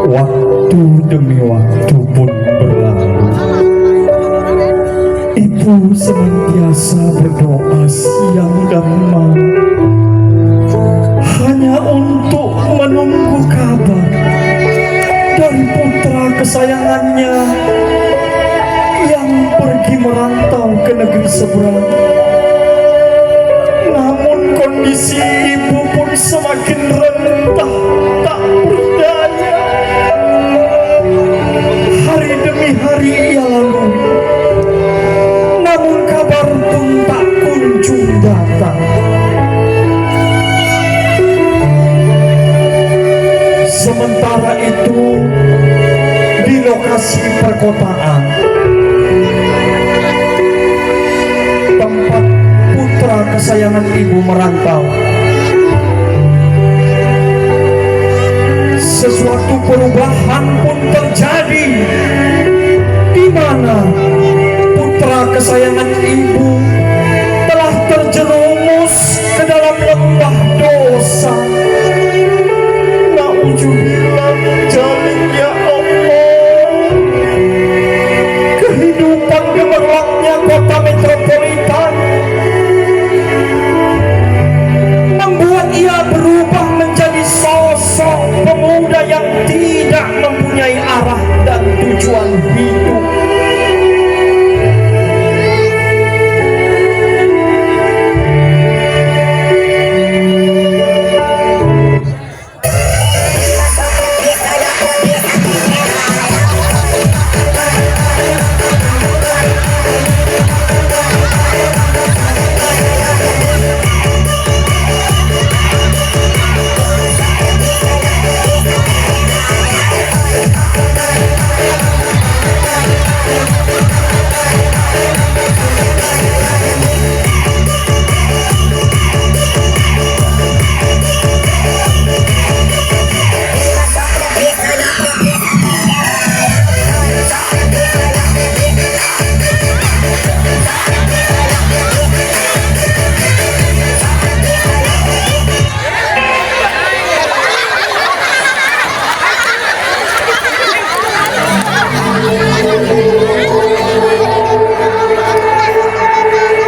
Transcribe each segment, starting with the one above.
Waktu demi waktu pun berlalu. Ibu senantiasa berdoa siang dan malam, hanya untuk menunggu kabar dari putra kesayangannya yang pergi merantau ke negeri seberang. Namun kondisi ibu pun semakin rentah, tak berdaya. Hari demi hari ia lalui, namun kabar pun tak kunjung datang. Sementara itu, di lokasi perkotaan, tempat putra kesayangan ibu merantau, sesuatu perubahan pun terjadi, di mana putra kesayangan ibu telah terjerumus ke dalam lembah dosa. Nauzubillah menjalin, ya Allah. Kehidupan gemerlapnya kota metropolitan membuat ia berubah menjadi sosok pemuda yang tidak mempunyai arah dan tujuan hidup.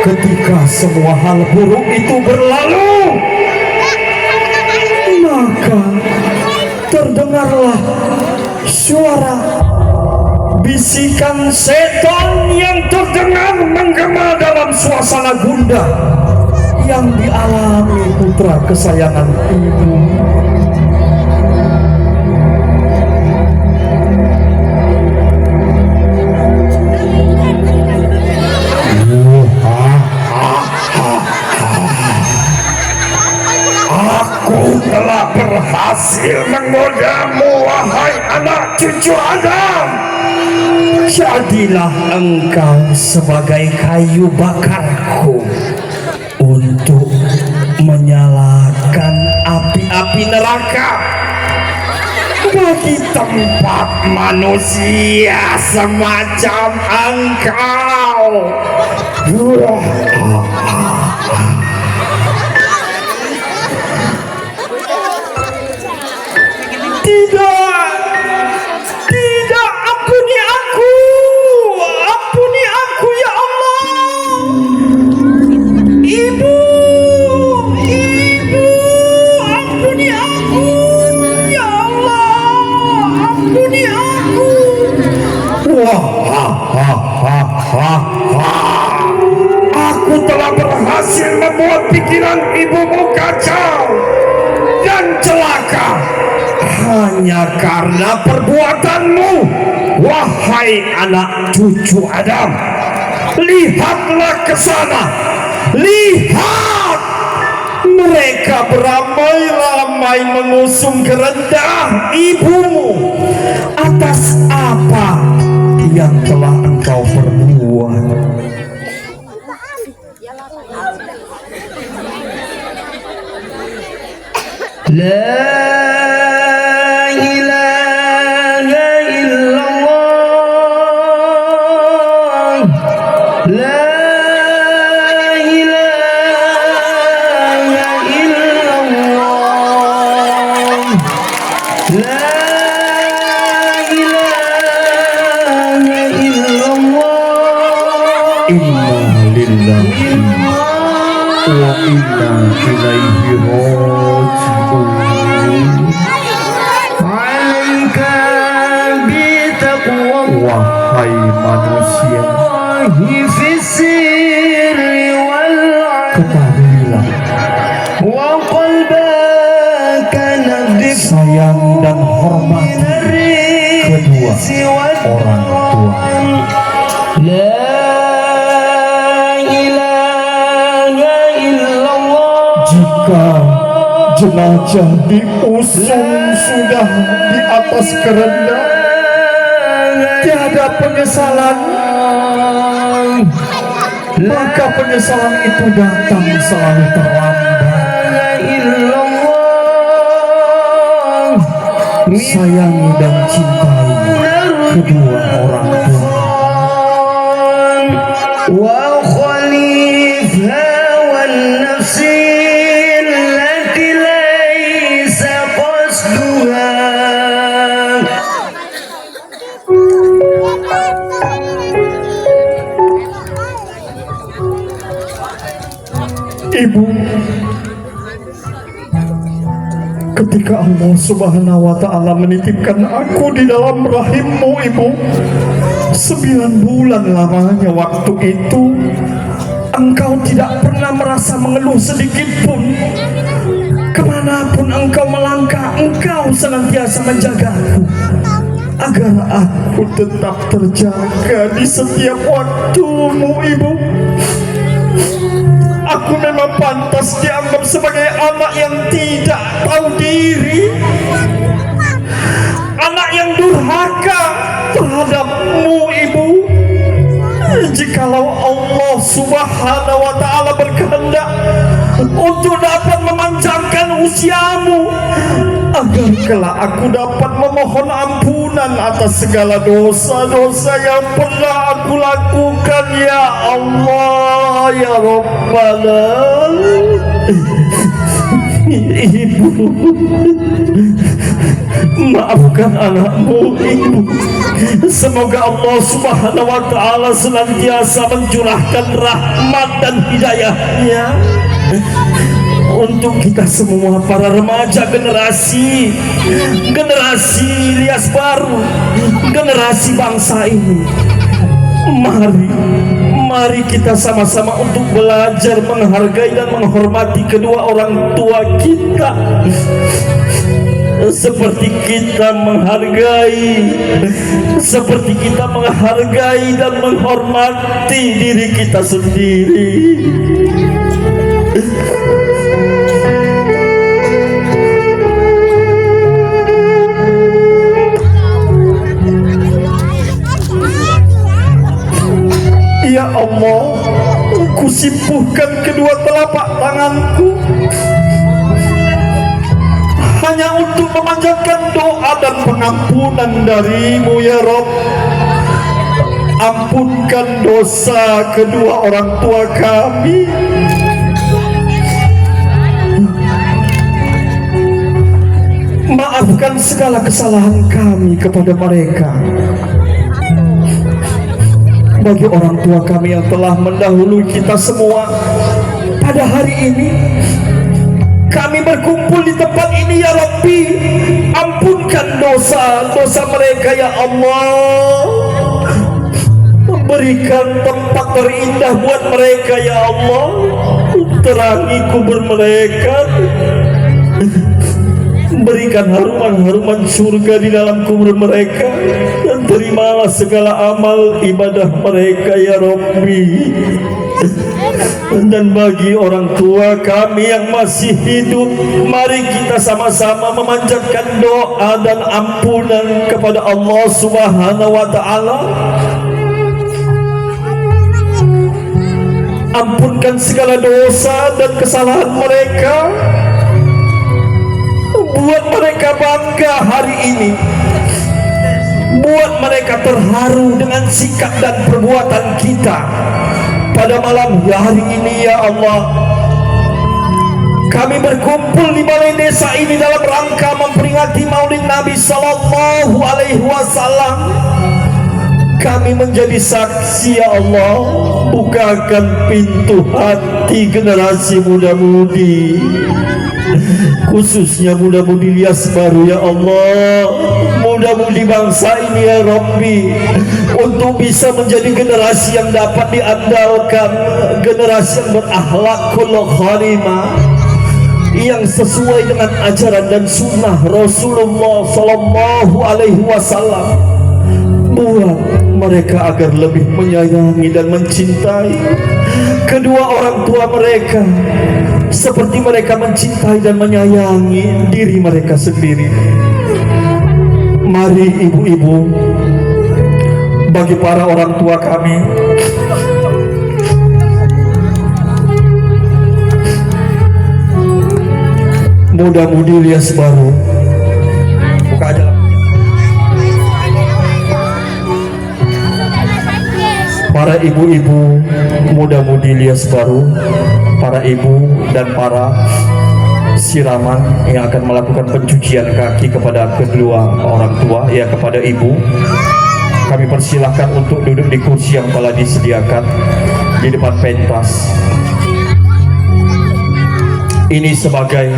Ketika semua hal buruk itu berlalu, maka terdengarlah suara bisikan setan yang terdengar menggema dalam suasana gundah yang dialami putra kesayangan ibu. Aku telah berhasil menggodamu, wahai anak cucu Adam. Jadilah engkau sebagai kayu bakarku untuk menyalakan api-api neraka bagi tempat manusia semacam engkau. Tidak, tidak, ampuni aku ya Allah. Ibu, ampuni aku ya Allah, ampuni aku. Aku telah berhasil membuat pikiran ibumu kacau dan celaka hanya karena perbuatanmu, wahai anak cucu Adam. Lihatlah ke sana, lihat, mereka beramai-ramai mengusung ke rendah ibumu atas apa yang telah engkau perbuat. La lillahi wa inna ilaihi raji'un. Wahai manusia, ketahuilah sayang dan hormati kedua orang tua. Jika jenazah diusung sudah di atas keranda, tiada penyesalan, maka penyesalan itu datang selalu terlambat. Sayangi dan cintai kedua orang tua. Wa khalifha wan nafsi allati laysa qasduha. Ibu, ketika Allah Subhanahu wa ta'ala menitipkan aku di dalam rahimmu, Ibu, 9 bulan lamanya waktu itu, engkau tidak pernah merasa mengeluh sedikit pun. Kemanapun engkau melangkah, engkau senantiasa menjagaku agar aku tetap terjaga di setiap waktumu, Ibu. Aku memang pantas dianggap sebagai anak yang tidak tahu diri, anak yang durhaka terhadapmu, Ibu. Jikalau Allah Subhanahu wa ta'ala berkehendak untuk dapat memanjangkan usiamu, agar kelak aku dapat memohon ampunan atas segala dosa-dosa yang pernah aku lakukan, ya Allah, ya Rabbana. Ibu, maafkan anakmu, Ibu. Semoga Allah Subhanahu wa ta'ala senantiasa mencurahkan rahmat dan hidayahnya untuk kita semua, para remaja generasi Ilyas baru, generasi bangsa ini. Mari kita sama-sama untuk belajar menghargai dan menghormati kedua orang tua kita, seperti kita menghargai dan menghormati diri kita sendiri. Ya Allah, kusimpuhkan kedua telapak tanganku hanya untuk memanjatkan doa dan pengampunan darimu, ya Rabb. Ampunkan dosa kedua orang tua kami. Maafkan segala kesalahan kami kepada mereka. Bagi orang tua kami yang telah mendahului kita semua, pada hari ini kami berkumpul di tempat ini, ya Rabbi. Ampunkan dosa-dosa mereka, ya Allah. Berikan tempat terindah buat mereka, ya Allah. Terangi kubur mereka. Berikan haruman-haruman surga di dalam kubur mereka, dan terimalah segala amal ibadah mereka, ya Rabbi. Dan bagi orang tua kami yang masih hidup, mari kita sama-sama memanjatkan doa dan ampunan kepada Allah Subhanahu wa ta'ala. Ampunkan segala dosa dan kesalahan mereka. Buat mereka bangga hari ini. Buat mereka terharu dengan sikap dan perbuatan kita pada malam hari ini, ya Allah. Kami berkumpul di balai desa ini dalam rangka memperingati Maulid Nabi Sallallahu Alaihi Wasallam. Kami menjadi saksi, ya Allah. Bukakan pintu hati generasi muda-mudi, khususnya muda-mudi Ilyas Baru, ya Allah. Muda-mudi bangsa ini, ya Rabbi, untuk bisa menjadi generasi yang dapat diandalkan, generasi yang berakhlakul karimah, yang sesuai dengan ajaran dan sunnah Rasulullah Sallallahu Alaihi Wasallam. Buat mereka agar lebih menyayangi dan mencintai kedua orang tua mereka seperti mereka mencintai dan menyayangi diri mereka sendiri. Mari ibu-ibu, bagi para orang tua kami, muda-mudi Ilyas Baru, buka aja lah. Para ibu-ibu, muda-mudi Ilyas Baru, para ibu dan para siraman yang akan melakukan pencucian kaki kepada kedua orang tua, ya kepada ibu, kami persilahkan untuk duduk di kursi yang telah disediakan di depan pentas. Ini sebagai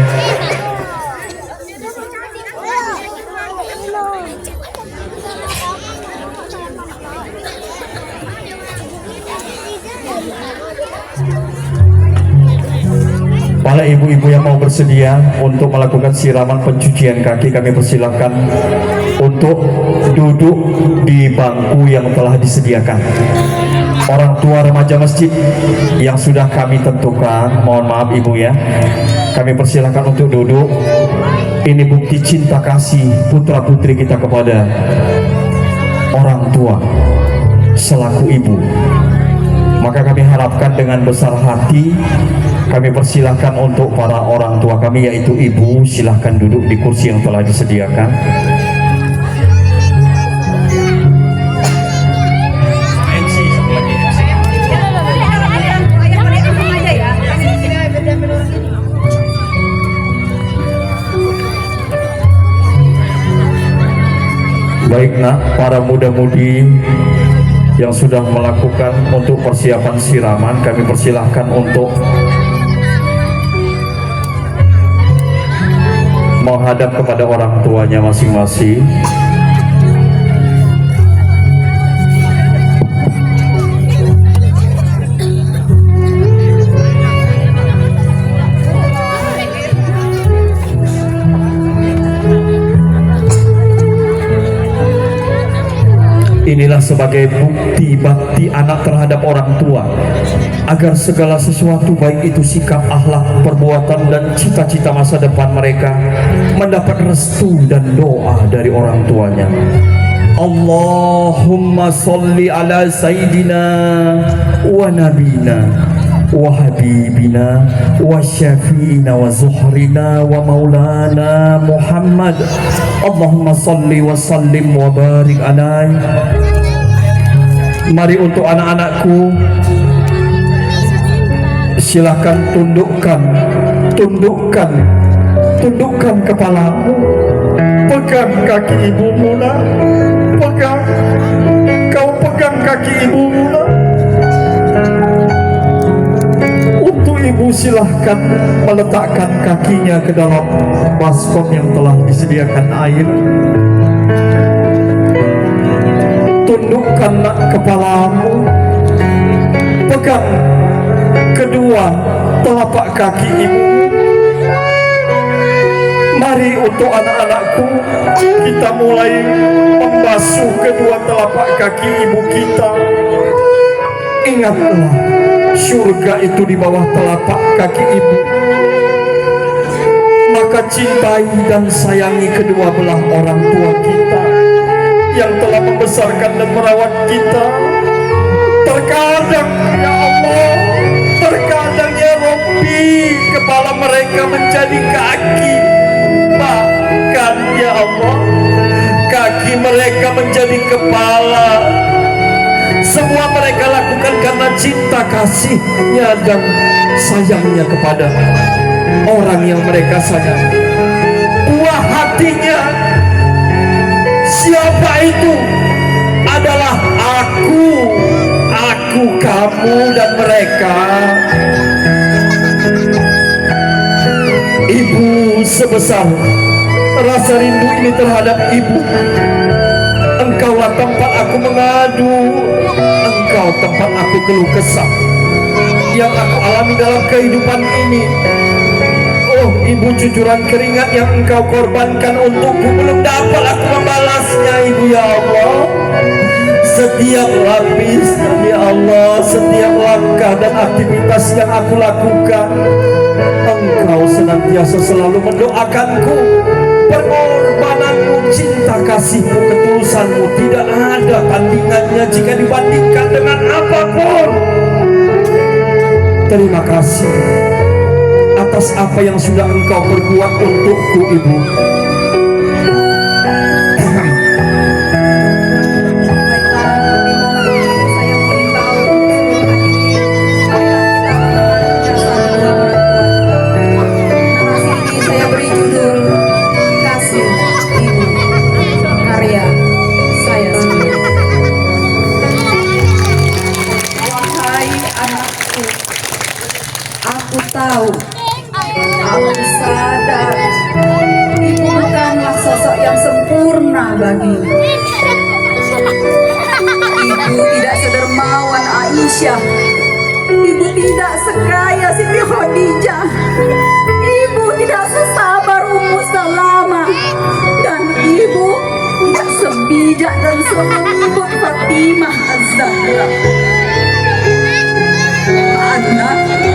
para ibu-ibu yang mau bersedia untuk melakukan siraman pencucian kaki, kami persilahkan untuk duduk di bangku yang telah disediakan. Orang tua remaja masjid yang sudah kami tentukan, mohon maaf ibu ya, kami persilahkan untuk duduk. Ini bukti cinta kasih putra putri kita kepada orang tua selaku ibu. Maka kami harapkan dengan besar hati kami persilahkan untuk para orang tua kami, yaitu ibu, silahkan duduk di kursi yang telah disediakan. Baik nak, para muda-mudi yang sudah melakukan untuk persiapan siraman, kami persilahkan untuk menghadap kepada orang tuanya masing-masing. Inilah sebagai bukti bakti anak terhadap orang tua, agar segala sesuatu baik itu sikap, akhlak, perbuatan dan cita-cita masa depan mereka mendapat restu dan doa dari orang tuanya. Allahumma sholli ala sayyidina wa nabina wa habibina wa syafi'ina wa zuhrina wa maulana Muhammad. Allahumma sholli wa sallim wa barik alaihi. Mari untuk anak-anakku, silakan tundukkan kepalamu, pegang kaki ibumu nak, pegang kaki ibumu nak. Untuk ibu silahkan meletakkan kakinya ke dalam baskom yang telah disediakan air. Tundukkan nak kepalamu, pegang kedua telapak kaki ibu. Mari untuk anak-anakku, kita mulai membasuh kedua telapak kaki ibu kita. Ingatlah, surga itu di bawah telapak kaki ibu. Maka cintai dan sayangi kedua belah orang tua kita yang telah membesarkan dan merawat kita. Terkadang ya Allah, terkadang ya Rabbi, kepala mereka menjadi kaki, bahkan ya Allah, kaki mereka menjadi kepala. Semua mereka lakukan karena cinta kasihnya dan sayangnya kepada orang yang mereka sayangi. Buah hatinya siapa itu adalah kamu dan mereka. Ibu, sebesar rasa rindu ini terhadap ibu, engkaulah tempat aku mengadu, engkau tempat aku keluh kesah yang aku alami dalam kehidupan ini. Oh ibu, cucuran keringat yang engkau korbankan untukku belum dapat aku membalasnya ibu ya Allah. Setiap lapisan ya Allah, setiap langkah dan aktivitas yang aku lakukan, engkau senantiasa selalu mendoakanku. Pengorbananmu, cinta kasihmu, ketulusanmu tidak ada tandingannya jika dibandingkan dengan apapun. Terima kasih atas apa yang sudah engkau perbuat untukku ibu. Aku sadar ibu bukanlah sosok yang sempurna bagimu. Ibu tidak sedermawan Aisyah. Ibu tidak sekaya Siti Khadijah. Ibu tidak sesabar Ummu Salamah. Dan ibu tidak sebijak dan selembut Fatimah Az-Zahra. Anakku,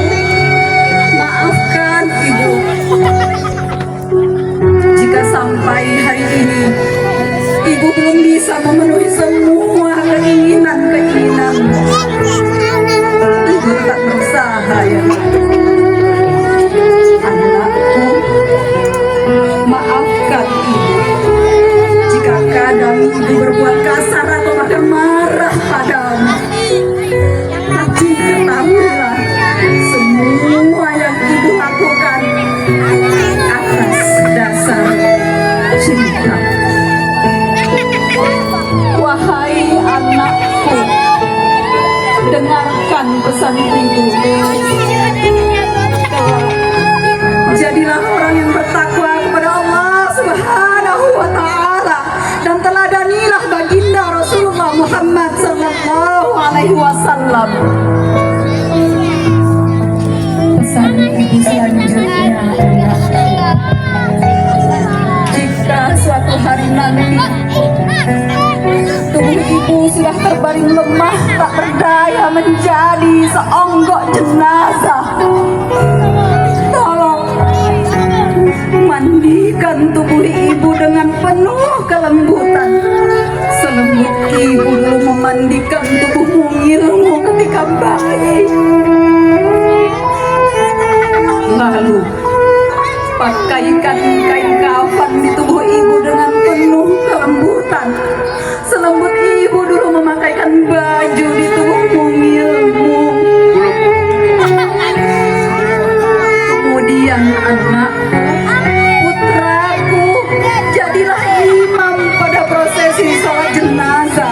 maafkan ibu jika sampai hari ini ibu belum bisa memenuhi semua keinginan-keinginanmu. Ibu tak berusaha ya. Anakku, maafkan ibu jika kadang ibu berbuat kasar atau bahkan marah padamu. Tapi ketahuilah, semua yang ibu lakukan atas dasar cinta. Wahai anakku, dengarkan pesan ibu. Jadilah orang yang bertakwa kepada Allah Subhanahu wa Ta'ala, dan teladanilah baginda Rasulullah Muhammad sallallahu alaihi wasallam. Pesan ibu selanjutnya adalah, jika suatu hari nanti tubuh ibu sudah terbaring lemah tak berdaya menjadi seonggok jenazah, tolong mandikan tubuh ibu dengan penuh kelembutan, selembut ibu dulu memandikan tubuh mungilmu ketika bayi. Lalu pakaikan kain kafan di tubuh ibu dengan penuh kelembutan, selembut ibu dulu memakaikan baju di tubuh mungilmu. Kemudian anakku, putraku, jadilah imam pada prosesi sholat jenazah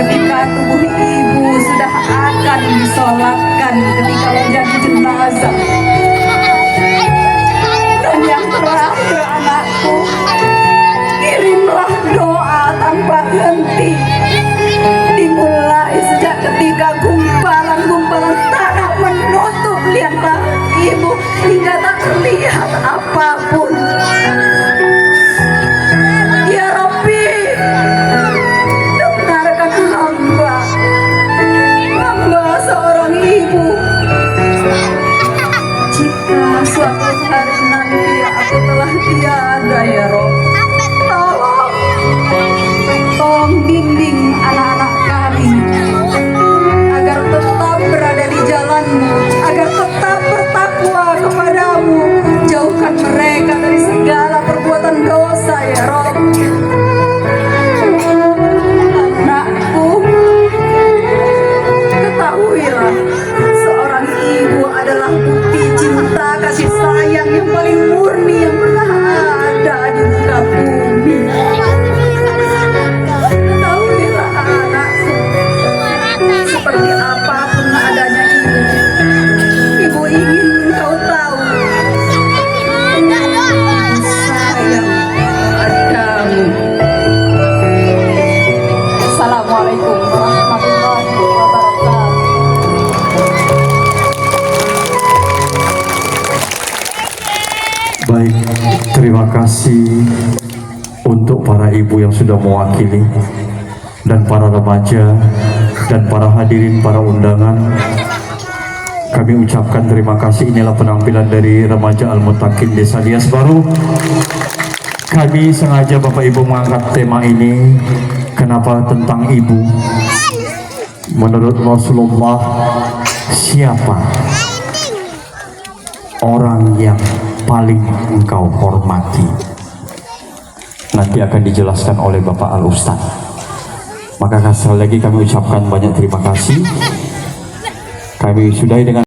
ketika tubuh ibu sudah akan disolatkan ketika menjadi jenazah. Dan yang terakhir anakku, kirimlah doa tanpa henti, dimulai sejak ketika gumpalan-gumpalan tanah menutup liang lahat ibu hingga tak terlihat apapun. Ya Rabbi, dengarkan hamba seorang ibu. Jika suatu hari nanti aku telah tiada ya Rob, tolong bimbing anak-anak kami agar tetap berada di jalanmu, agar tetap bertakwa kepadamu. Jauhkan mereka dari segala perbuatan dosa ya Rob. Anakku, ketahuilah, seorang ibu adalah bukti cinta kasih sayang yang paling murni yang pernah ada di muka bumi. Ketahuilah anakku, seperti apapun adanya ibu yang sudah mewakili, dan para remaja, dan para hadirin, para undangan. Kami ucapkan terima kasih. Inilah penampilan dari remaja Al-Mutakin Desa Lias Baru. Kami sengaja Bapak Ibu mengangkat tema ini. Kenapa tentang ibu? Menurut Rasulullah, siapa orang yang paling engkau hormati? Nanti akan dijelaskan oleh Bapak Al-Ustaz. Maka sekali lagi kami ucapkan banyak terima kasih. Kami sudahi dengan